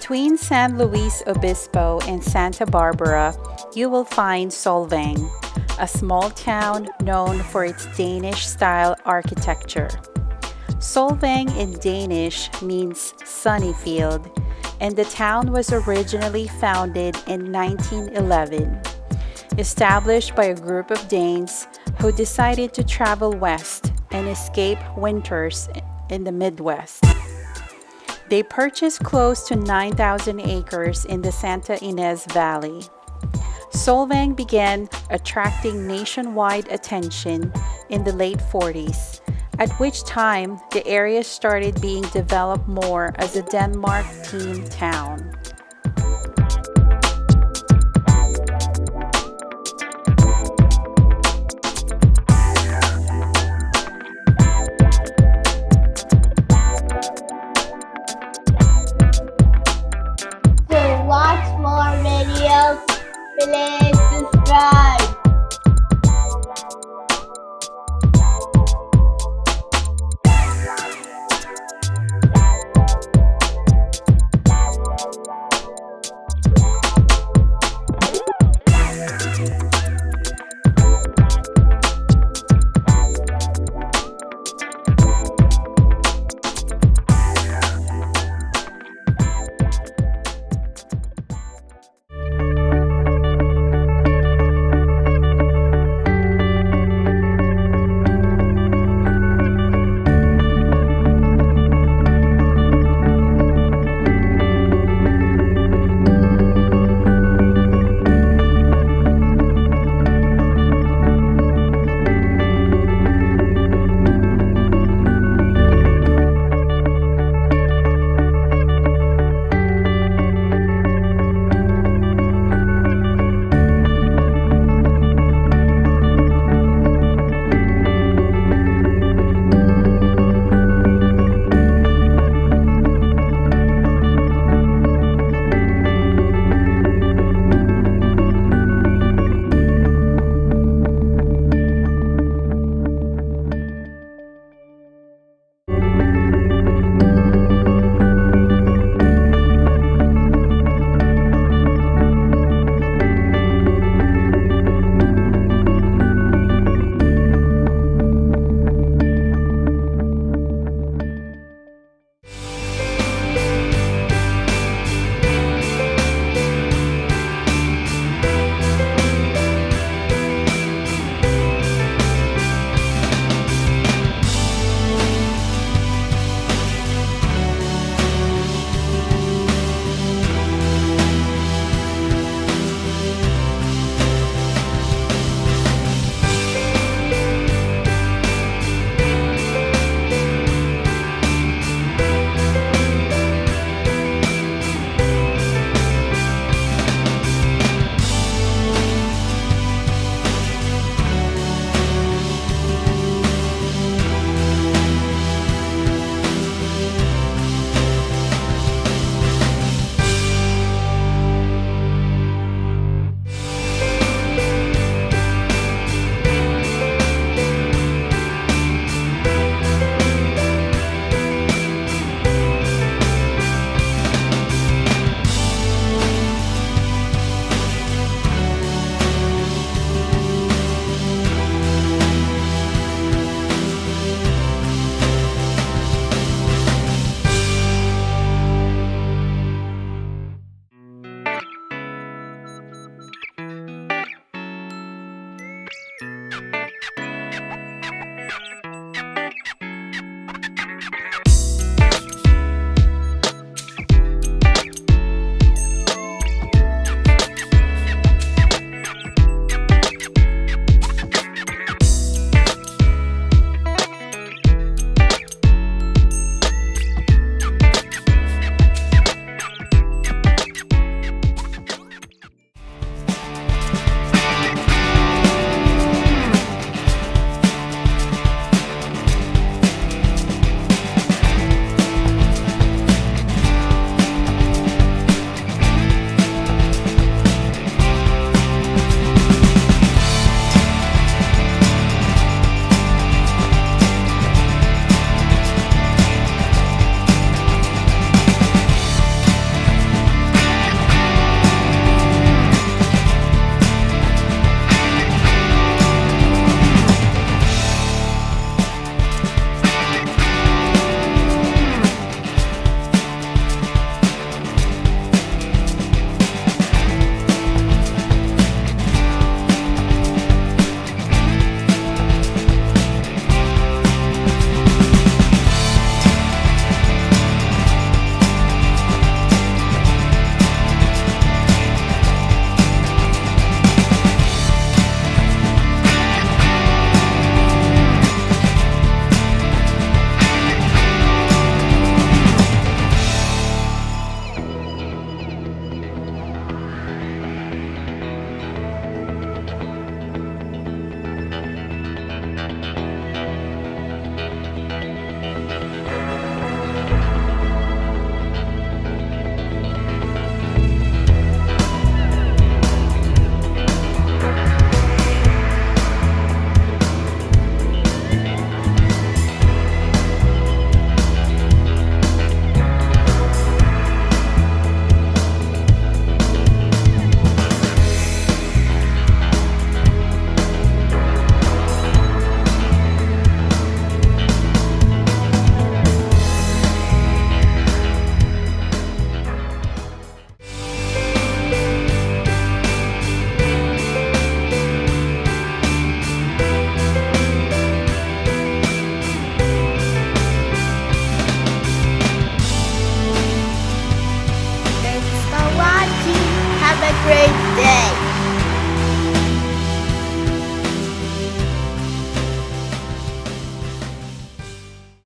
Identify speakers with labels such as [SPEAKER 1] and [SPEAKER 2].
[SPEAKER 1] Between San Luis Obispo and Santa Barbara, you will find Solvang, a small town known for its Danish-style architecture. Solvang in Danish means sunny field, and the town was originally founded in 1911, established by a group of Danes who decided to travel west and escape winters in the Midwest. They purchased close to 9,000 acres in the Santa Ynez Valley. Solvang began attracting nationwide attention in the late 40s, at which time the area started being developed more as a Denmark-themed town.